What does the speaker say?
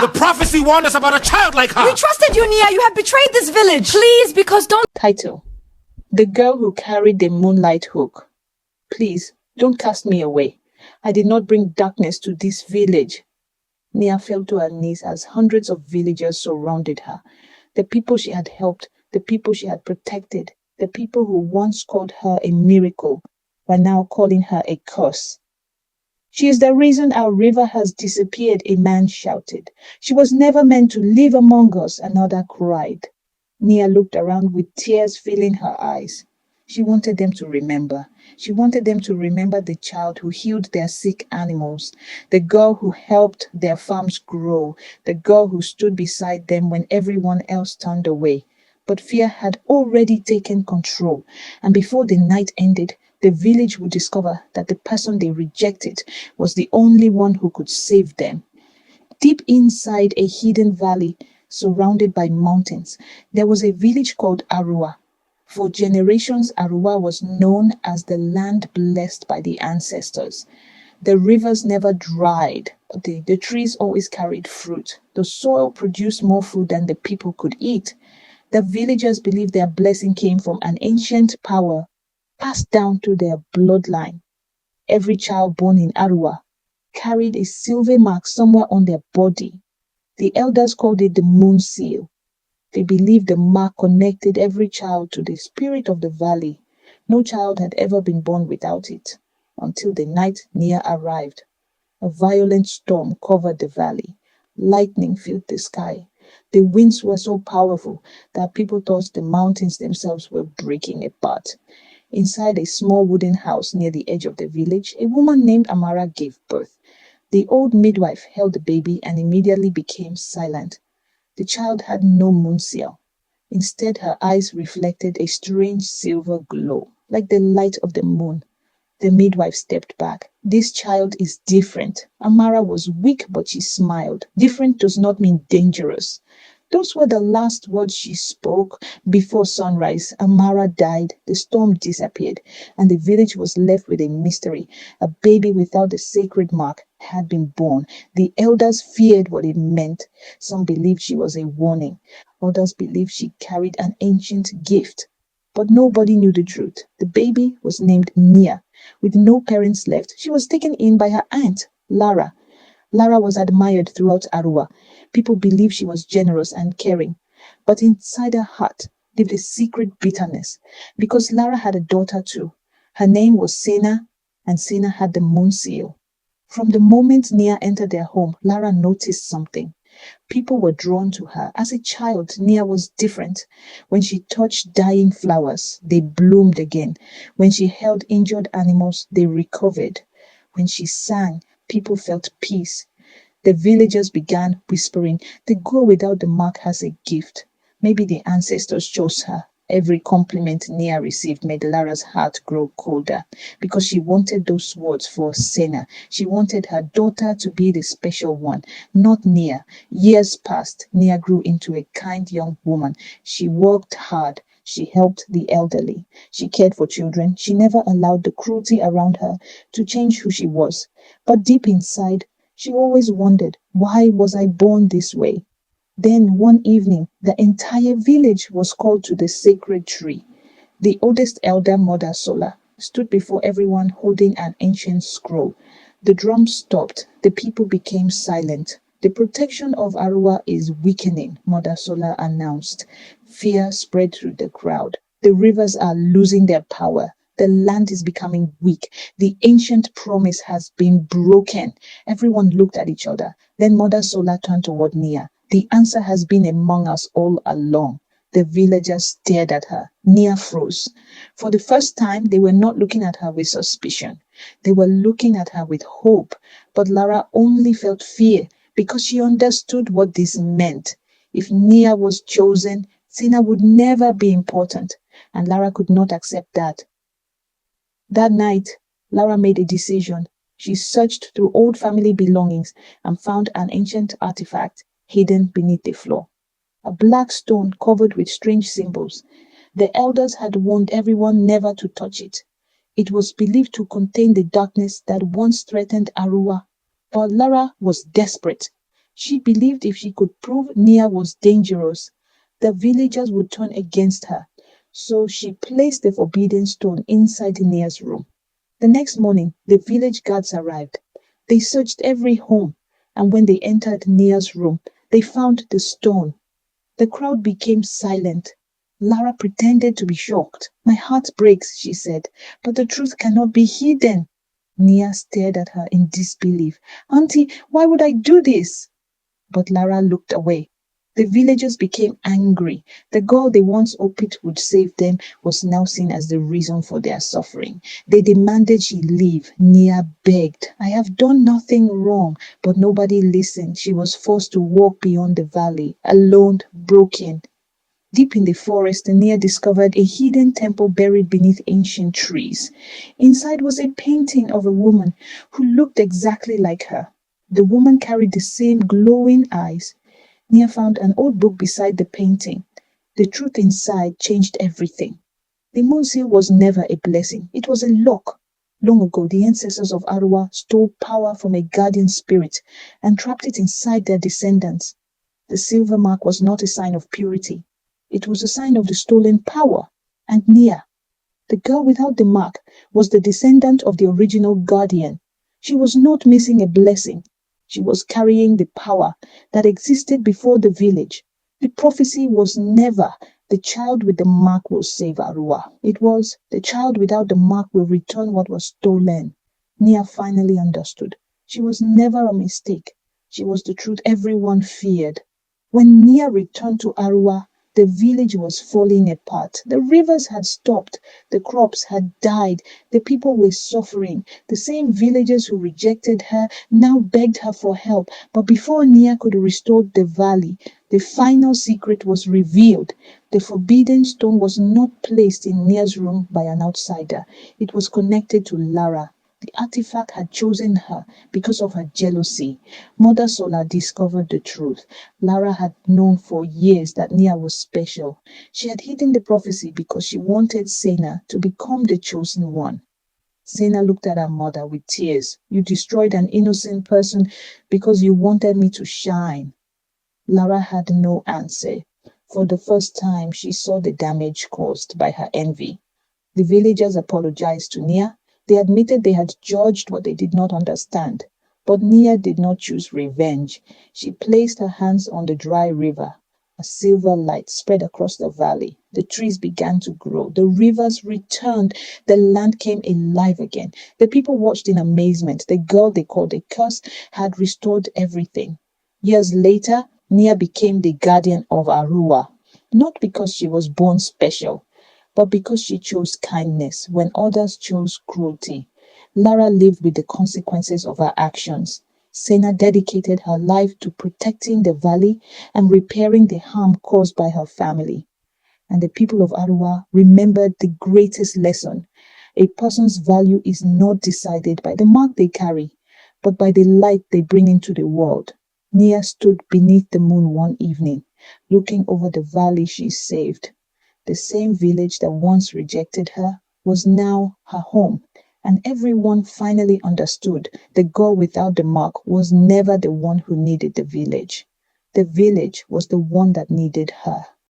The prophecy warned us about a child like her. We trusted you, Nia. You have betrayed this village. Please, because don't... Title: The Girl Who Carried the Moonlight Hook. Please, don't cast me away. I did not bring darkness to this village. Nia fell to her knees as hundreds of villagers surrounded her. The people she had helped, the people she had protected, the people who once called her a miracle, were now calling her a curse. She is the reason our river has disappeared, a man shouted. She was never meant to live among us, another cried. Nia looked around with tears filling her eyes. She wanted them to remember. She wanted them to remember the child who healed their sick animals, the girl who helped their farms grow, the girl who stood beside them when everyone else turned away. But fear had already taken control, and before the night ended, the village would discover that the person they rejected was the only one who could save them. Deep inside a hidden valley, surrounded by mountains, there was a village called Aruwa. For generations, Aruwa was known as the land blessed by the ancestors. The rivers never dried. The trees always carried fruit. The soil produced more food than the people could eat. The villagers believed their blessing came from an ancient power passed down to their bloodline. Every child born in Aruwa carried a silver mark somewhere on their body. The elders called it the moon seal. They believed the mark connected every child to the spirit of the valley. No child had ever been born without it, until the night Nia arrived. A violent storm covered the valley. Lightning filled the sky. The winds were so powerful that people thought the mountains themselves were breaking apart. Inside a small wooden house near the edge of the village, a woman named Amara gave birth. The old midwife held the baby and immediately became silent. The child had no moon seal. Instead, her eyes reflected a strange silver glow, like the light of the moon. The midwife stepped back. This child is different. Amara was weak, but she smiled. Different does not mean dangerous. Those were the last words she spoke before sunrise. Amara died, the storm disappeared, and the village was left with a mystery. A baby without the sacred mark had been born. The elders feared what it meant. Some believed she was a warning. Others believed she carried an ancient gift. But nobody knew the truth. The baby was named Nia. With no parents left, she was taken in by her aunt, Lara. Lara was admired throughout Aruwa. People believed she was generous and caring. But inside her heart lived a secret bitterness, because Lara had a daughter too. Her name was Sena, and Sena had the moon seal. From the moment Nia entered their home, Lara noticed something. People were drawn to her. As a child, Nia was different. When she touched dying flowers, they bloomed again. When she held injured animals, they recovered. When she sang, people felt peace. The villagers began whispering, the girl without the mark has a gift. Maybe the ancestors chose her. Every compliment Nia received made Lara's heart grow colder, because she wanted those words for Sena. She wanted her daughter to be the special one, not Nia. Years passed. Nia grew into a kind young woman. She worked hard. She helped the elderly. She cared for children. She never allowed the cruelty around her to change who she was. But deep inside, she always wondered, why was I born this way? Then one evening, the entire village was called to the sacred tree. The oldest elder, Mother Sola, stood before everyone holding an ancient scroll. The drums stopped. The people became silent. The protection of Aruwa is weakening, Mother Sola announced. Fear spread through the crowd. The rivers are losing their power. The land is becoming weak. The ancient promise has been broken. Everyone looked at each other. Then Mother Sola turned toward Nia. The answer has been among us all along. The villagers stared at her. Nia froze. For the first time, they were not looking at her with suspicion. They were looking at her with hope. But Lara only felt fear because she understood what this meant. If Nia was chosen, Sina would never be important, and Lara could not accept that. That night, Lara made a decision. She searched through old family belongings and found an ancient artifact hidden beneath the floor. A black stone covered with strange symbols. The elders had warned everyone never to touch it. It was believed to contain the darkness that once threatened Aruwa. But Lara was desperate. She believed if she could prove Nia was dangerous, the villagers would turn against her. So she placed the forbidden stone inside Nia's room. The next morning, the village guards arrived. They searched every home, and when they entered Nia's room, they found the stone. The crowd became silent. Lara pretended to be shocked. "My heart breaks," she said, "but the truth cannot be hidden." Nia stared at her in disbelief. "Auntie, why would I do this?" But Lara looked away. The villagers became angry. The girl they once hoped would save them was now seen as the reason for their suffering. They demanded she leave. Nia begged. "I have done nothing wrong." But nobody listened. She was forced to walk beyond the valley, alone, broken. Deep in the forest, Nia discovered a hidden temple buried beneath ancient trees. Inside was a painting of a woman who looked exactly like her. The woman carried the same glowing eyes. Nia found an old book beside the painting. The truth inside changed everything. The moon seal was never a blessing. It was a lock. Long ago, the ancestors of Aruwa stole power from a guardian spirit and trapped it inside their descendants. The silver mark was not a sign of purity. It was a sign of the stolen power. And Nia, the girl without the mark, was the descendant of the original guardian. She was not missing a blessing. She was carrying the power that existed before the village. The prophecy was never the child with the mark will save Aruwa. It was the child without the mark will return what was stolen. Nia finally understood. She was never a mistake. She was the truth everyone feared. When Nia returned to Aruwa, the village was falling apart. The rivers had stopped. The crops had died. The people were suffering. The same villagers who rejected her now begged her for help. But before Nia could restore the valley, the final secret was revealed. The forbidden stone was not placed in Nia's room by an outsider. It was connected to Lara. The artifact had chosen her because of her jealousy. Mother Sola discovered the truth. Lara had known for years that Nia was special. She had hidden the prophecy because she wanted Sena to become the chosen one. Sena looked at her mother with tears. "You destroyed an innocent person because you wanted me to shine." Lara had no answer. For the first time, she saw the damage caused by her envy. The villagers apologized to Nia. They admitted they had judged what they did not understand. But Nia did not choose revenge. She placed her hands on the dry river. A silver light spread across the valley. The trees began to grow. The rivers returned. The land came alive again. The people watched in amazement. The girl they called a curse had restored everything. Years later, Nia became the guardian of Aruwa. Not because she was born special, but because she chose kindness when others chose cruelty. Lara lived with the consequences of her actions. Sena dedicated her life to protecting the valley and repairing the harm caused by her family. And the people of Aruwa remembered the greatest lesson. A person's value is not decided by the mark they carry, but by the light they bring into the world. Nia stood beneath the moon one evening, looking over the valley she saved. The same village that once rejected her was now her home, and everyone finally understood the girl without the mark was never the one who needed the village. The village was the one that needed her.